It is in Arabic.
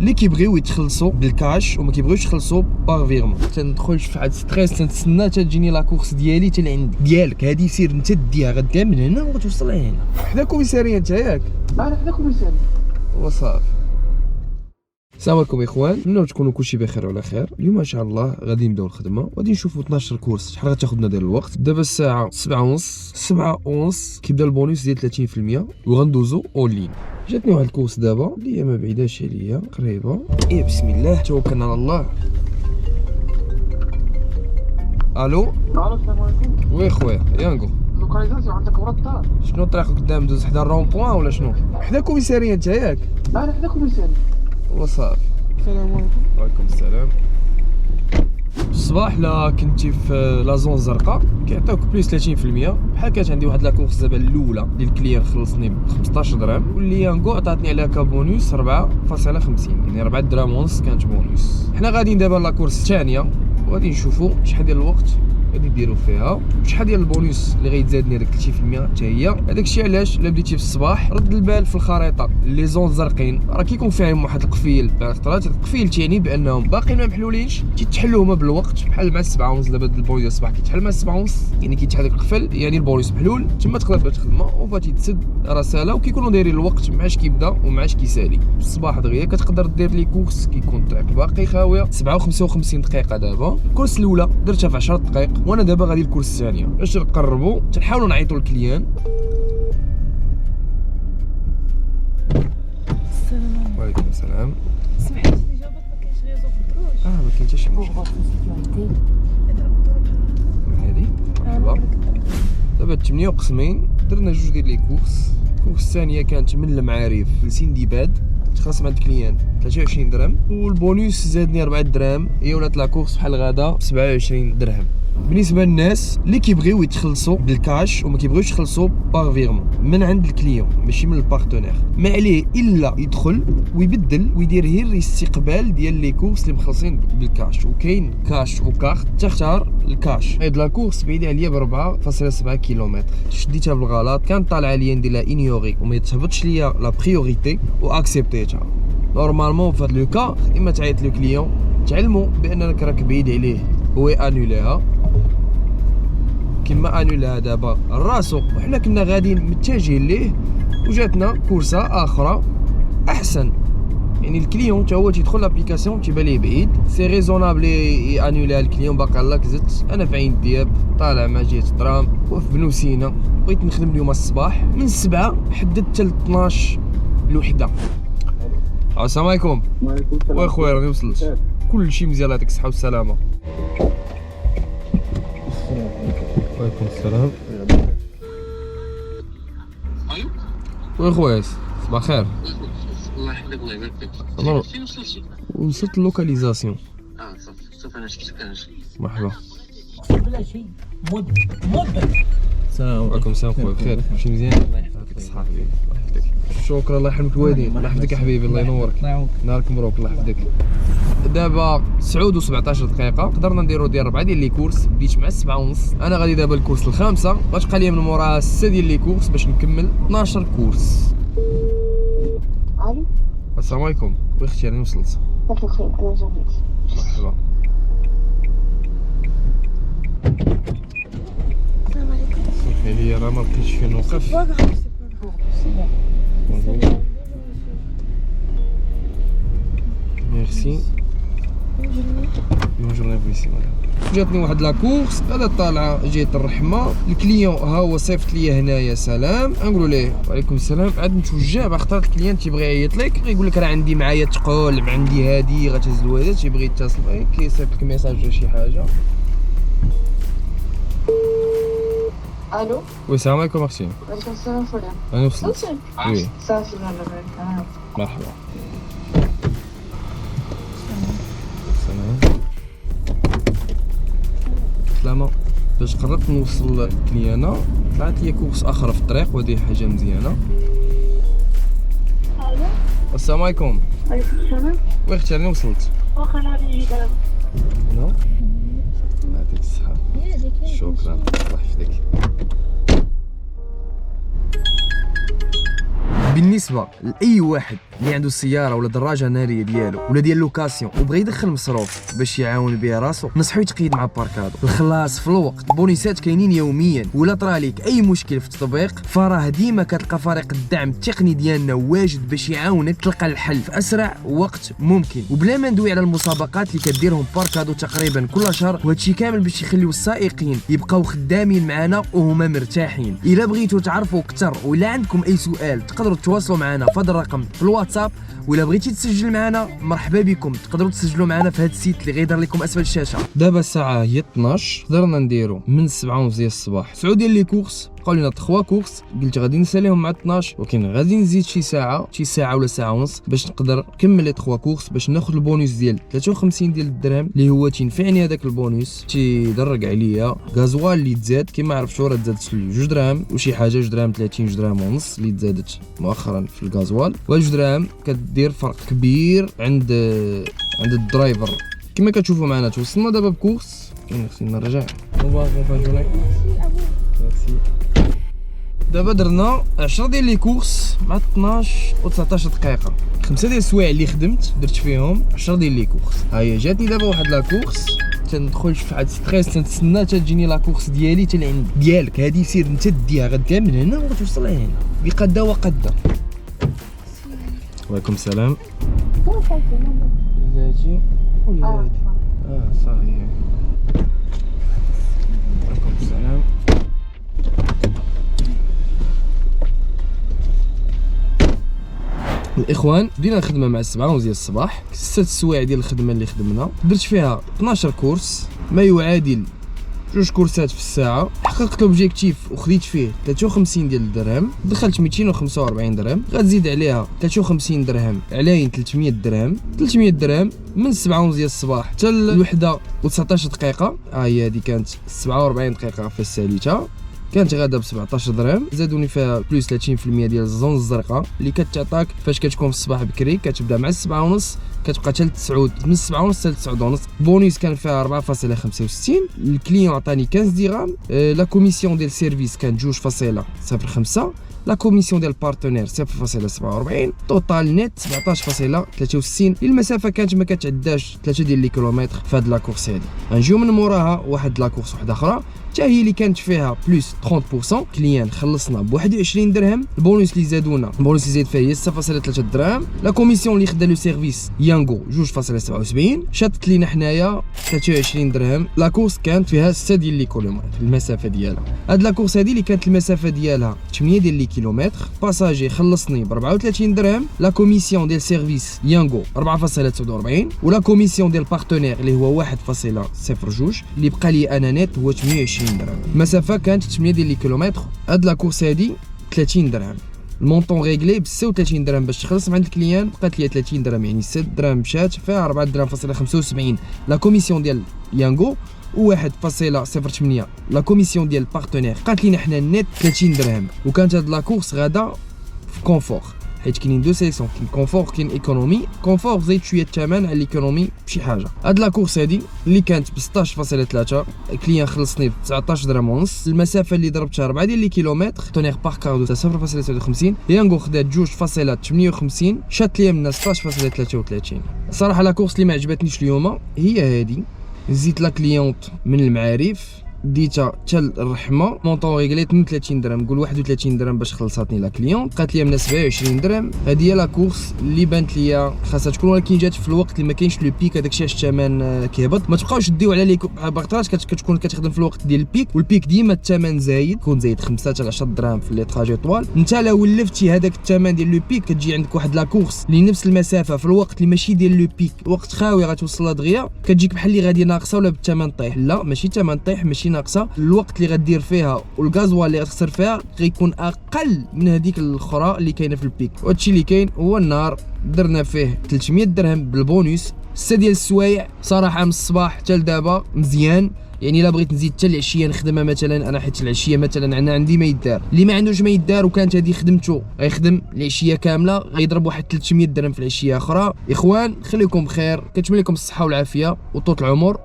اللي كيبغيو يتخلصوا بالكاش وما كيبغيوش يخلصوا باغ فيغمون. تندخل في واحد ستريس، تنتسنى تجيني لا كورس ديالي حتى لعند ديالك. هادي سير انت ديها غدا من هنا وغتوصل لهنا حدا كوميساريه انت ياك؟ انا حدا كوميساريه وصافي. السلام عليكم اخوان، نتمنى تكونوا كلشي بخير وعلى خير. اليوم ان شاء الله غادي نبداو الخدمه وغادي نشوفوا 12 كورس شحال غتاخذنا ديال الوقت. دابا الساعه 7:30 كيبدا البونيس ديال 30% وغندوزو اونلاين. جاتني واحد الكورس دابا اللي هي ما بعيداش عليا، قريبه. بسم الله توكلنا على الله. الو السلام عليكم. وي خويا يانغو، لوكاليزاسيون عندك ورا الدار. شنو الطريق قدام دوز حدا الرون بوان ولا شنو؟ حدا كوميساريه انت ياك؟ انا حدا كوميساريه. وصافي. السلام عليكم. وعليكم السلام. الصباح لا كنتي في لا زون الزرقاء كيعطيوك بليس 30%. بحال كانت عندي واحد لاكورس دابا الاولى اللي الكليان خلصني ب 15 درهم، واللي يانغو عطاتني عليها كابونيس 4.50، يعني 4 دراهم ونص كانت بونيس. حنا غاديين دابا لاكورس الثانيه وغادي نشوفوا شحال ديال الوقت غادي نديرو فيها، شحال ديال البونيس اللي غيتزادني داك 30% حتى هي. هذاك الشيء علاش الا بديتي في الصباح رد البال في الخريطه. لي زون زرقين راه كيكون فيهم واحد القفيل، خطرات القفيل تعني بانهم باقيين ما محلولينش، تيتحلوا هما بالوقت. بحال مع 7:30 دابا البونيس ديال الصباح كيتحل مع 7:30، يعني كيتحل داك القفل يعني البونيس محلول. تما تقدر تبدا تخدمه وفاتي تسد رساله، وكيكونوا دايرين الوقت معاش كيبدا ومعاش كيسالي. الصباح دغيا كتقدر دير لي كورس كيكون الطريق باقي خاويه. 7:55 دقيقه دابا. الكورس الاولى درتها في 10 دقائق، وانا دابا غادي الكورس الثانيه باش نقربوا تنحاولوا نعيطوا للكليان. السلام عليكم. وعليكم السلام. سمحتي لي جاوبت ما كاينش ريزو في الدروج. ما كاين حتى شي مشكل. هادي مرحبا. دابا 8 قسمين درنا جوج ديال لي كورس. الكورس الثانيه كانت من المعارف لسندباد، تخاصم عند الكليان 23 درهم، والبونيس زادني 4 دراهم. هي ولات لا كورس بحال غدا 27 درهم. بالنسبه للناس اللي كيبغيو يتخلصوا بالكاش وما كيبغيوش يخلصوا باغ فيغمون من عند الكليون ماشي من البارتنير، ما عليه الا يدخل ويبدل ويدير غير الاستقبال ديال لي كورس اللي مخلصين بالكاش. وكاين كاش وكارت، تختار الكاش. هاد لا كورس بعيده عليا ب 4.7 كيلومتر. شديتها بالغلط، كان طالع عليا ندير لها انيوري وما يتهبطش ليا لا بريوريتي واكسبتيتها. نورمالمون في هاد لو كا اما تعيط لو كليون تعلموا بانك راك بعيد عليه هو انوليها كما انولها دابا راسو، وحنا كنا غاديين متجهين ليه وجاتنا كورسه اخرى احسن. يعني الكليون تا هو تيدخل لابليكاسيون تيبان ليه بعيد، سي ريزونابل انولها الكليون باقي لاك زدت. انا في عين دياب طالع مع جهه الدرام وفي بنو سينا، بغيت نخدم اليوم الصباح من 7 حددت ل 12 الوحده. السلام عليكم. وعليكم السلام. واخويا راني وصلت، كلشي مزيان، يعطيك الصحه والسلامه. وعليكم السلام. ايوا واخويا صباح الخير. الله يحفظك الله يبارك فيك. الله. فين وصلتي؟ وصلت اللوكاليزاسيون. صافي انا شفتك انا مرحبا. بلا شيء مدة. السلام عليكم. السلام خويا بخير، كلشي مزيان؟ الله يحفظك الصحة حبيبي، الله يحفظك. شكرا، الله يحرمك الوالدين، الله يحفظك يا حبيبي، الله ينورك، نهارك مبروك، الله يحفظك. دابا 9:17 دقيقة قدرنا نديرو ديال 4 ديال لي كورس. بديت مع 7:30، انا غادي دابا الكورس الخامسة، غتبقى ليا من موراها 6 ديال لي كورس باش نكمل 12 كورس. الو السلام عليكم. وي اختي راني وصلت. مساك الخير، انا جابت. مرحبا. السلام عليكم. صافي ليا راه ما لقيتش فين نوقف. ميرسي. بونجور نافيسي. جاتني واحد لا كورس هذا طالعه جهه الرحمه، الكليون ها هو صيفط ليا هنايا سلام، نقولوا ليه وعليكم السلام. عاد نتوجع باختار الكليان تيبغي يعيط لك، يقول لك راه عندي معايا تقول عندي هادي غتهز الوالد تيبغي يتصل بك، كيصيفط لك ميساج ولا شي حاجه. الو وي السلام عليكم اختي. وعليكم السلام فلان. انا وصلت. وي صافي الله يبارك. مرحبا. سلام. سلامة. باش قربت نوصل للكليانة طلعت لي كورس اخر في الطريق وهذه حاجه مزيانه. الو السلام عليكم. وعليكم السلام. وي اختي راني وصلت. واخا انا غادي نجي دابا. هنا يعطيك الصحة. شكرا، الله يحفظك. بالنسبه لاي واحد اللي عنده سياره ولا دراجه ناريه ديالو ولا ديال لوكاسيون وبغى يدخل مصروف باش يعاون بها راسو، نصحو يتقيد مع باركادو. الخلاص في الوقت، بونيسات كاينين يوميا، ولا طرا ليك اي مشكل في التطبيق فراه ديما كتلقى فريق الدعم التقني ديالنا واجد باش يعاونك تلقى الحل في اسرع وقت ممكن، وبلا ما ندوي على المسابقات اللي كديرهم باركادو تقريبا كل شهر، وهادشي كامل باش يخليو السائقين يبقاو خدامين معنا وهما مرتاحين. الا بغيتوا تعرفوا اكثر ولا عندكم اي سؤال تقدروا تواصلوا معنا في هذا الرقم في الواتساب، ولا بغيتي تسجل معنا مرحبا بكم، تقدروا تسجلوا معنا في هذا السيت اللي غيظهر لكم اسفل الشاشه. دابا الساعه هي 12، قدرنا نديرو من 7:30 ديال الصباح 9 ديال لي كورس، بقاو لينا 3 كورس، قلت غادي نساليهم مع 12، ولكن غادي نزيد شي ساعه ولا ساعه ونص باش نقدر نكمل لي 3 كورس باش ناخذ البونوس ديال 53 ديال الدرهم اللي هو تينفعني هذاك البونوس، تيدرج عليا غازوال اللي تزاد كما عرفتوا راه تزادت 2 درهم وشي حاجه، 2 درهم 30 2 درهم ونص اللي تزادت مؤخرا في الغازوال، و2 درهم كدير فرق كبير عند الدرايفر. كما كتشوفوا معنا توصلنا دابا بكورس، كاين خصني نرجع دابا درنا 10 ديال لي كورس مع 12 و 19 دقيقه، 5 ديال السوايع اللي خدمت درت فيهم 10 ديال لي كورس. ها هي جاتني دابا واحد لا كورس، تندخل في واحد ستريس، تنتسنى تجيني لا كورس ديالي حتى لعند ديالك، هادي سير انت ديها غدا من هنا وتوصل لهنا بقدا وقدا. وعليكم السلام. زاتي ولا هادي؟ صافي. وعليكم السلام. الاخوان بدينا الخدمه مع 7:30 ديال الصباح، 6 السوايع ديال الخدمه اللي خدمنا، درت فيها 12 كورس ما يعادل 2 كورسات في الساعه، حققت لوبجيكتيف وخديت فيه 53 ديال الدرهم، دخلت 245 درهم، غتزيد عليها 53 درهم على 300 درهم، 300 درهم من 7:30 ديال الصباح حتى الوحده و19 دقيقه. هي هذه كانت 47 دقيقه في الثالثه، كانت غادا ب 17 درهم، زادوني فيها بلوس 30% ديال الزون الزرقاء اللي كتعطاك فاش كتكون في الصباح بكري، كتبدا مع 7:30 كتبقى حتى ل 9، من 7:30 حتى ل 9:30. بونيس كان فيها 4.65، الكليون عطاني 15 درهم، لا كوميسيون ديال السيرفيس كانت 2.05، لا كوميسيون ديال البارتنير 0.47، توتال نت 17.63. المسافه كانت ما كتعداش 3 ديال لي كيلومتر في هاد لا كورس هادي. غنجيو من موراها واحد لا كورس واحده اخرى حتى هي اللي كانت فيها بلوس 30%، كليان خلصنا ب 21 درهم، البونوس اللي زادونا البونوس اللي زاد فيها هي 6.3 درهم، لا كوميسيون اللي خدا لو سيرفيس يانغو 2.77، شاتت لينا حنايا 23 درهم. لا كورس كانت فيها 6 ديال لي كيلومتر المسافه ديالها. هاد لا كورس هادي اللي كانت المسافه ديالها 8 ديال لي كيلومتر، باساجي خلصني ب 34 درهم، لا كوميسيون ديال سيرفيس يانغو 4.49، ولا كوميسيون ديال بارتنير اللي هو 1.02 اللي بقى لي انا نت هو 28 درهم. المسافه كانت 8 ديال لي كيلومتر. هاد لا كورس هادي 30 درهم، المونطون ريغلي ب 36 درهم باش تخلص مع الكليان، بقات لي 30 درهم يعني 6 درهم مشات فيها 4 درهم فاصله 75 لا كوميسيون ديال يانغو، و 1.08 لا كوميسيون ديال البارتنير، بقات لينا حنا نت 30 درهم. وكانت هاد لا كورس غادا في كونفور، حيت كاينين دو سيليكسيون، كاين كونفور كاين ايكونومي، كونفور زايد شويه الثمن على الايكونومي بشي حاجه. هاد لا كورس هادي اللي كانت ب 16.3، الكليان خلصني ب 19 درهم ونص، المسافه اللي ضربتها 4 ديال لي كيلومتر، تونيغ باركاردو 0.53، يانغو خدات 2.58، شات ليا منا 16.33. الصراحه لا كورس اللي ما عجبتنيش اليوم هي هادي، زيت لا كليونت من المعارف ديتها حتى الرحمه، مونطون ريغلي 32 درهم، نقول 31 درهم باش خلصاتني لا كليون، بقات لي من 27 درهم. هذه هي لا كورس اللي بانت ليا خاصها تكون، ولكن جات في الوقت اللي ما كاينش لو بيك، هذاك الشيء الثمن كيهبط. ما تبقاوش ديو على لي باغطاج، كتكون كتخدم في الوقت ديال البيك، والبيك ديما الثمن زايد، كون زايد 5 حتى 10 دراهم في لي تراجي طوال. انت لا ولفتي هذاك الثمن ديال لو بيك، كتجي عندك واحد لا كورس اللي نفس المسافه في الوقت اللي ماشي ديال لو بيك، وقت خاوي غتوصل دغيا، كتجيك بحال اللي غادي ناقصه ولا بالثمن طيح. لا ماشي ثمن طيح، ماشي ناقصه، الوقت اللي غدير فيها والغازوال اللي غتخسر فيها غيكون اقل من هذيك الاخرى اللي كاينه في البيك. وهادشي اللي كاين هو النهار درنا فيه 300 درهم بالبونوس، 6 ديال السوايع صراحه من الصباح حتى لدابا مزيان. يعني الا بغيت نزيد حتى العشيه نخدمها مثلا انا، حيت العشيه مثلا انا عندي ما يدار، اللي ما عندوش ما يدار وكانت هذه خدمته غيخدم العشيه كامله غيضرب واحد 300 درهم في العشيه اخرى. اخوان خليكم بخير، كنتمنى لكم الصحه والعافيه وطول العمر،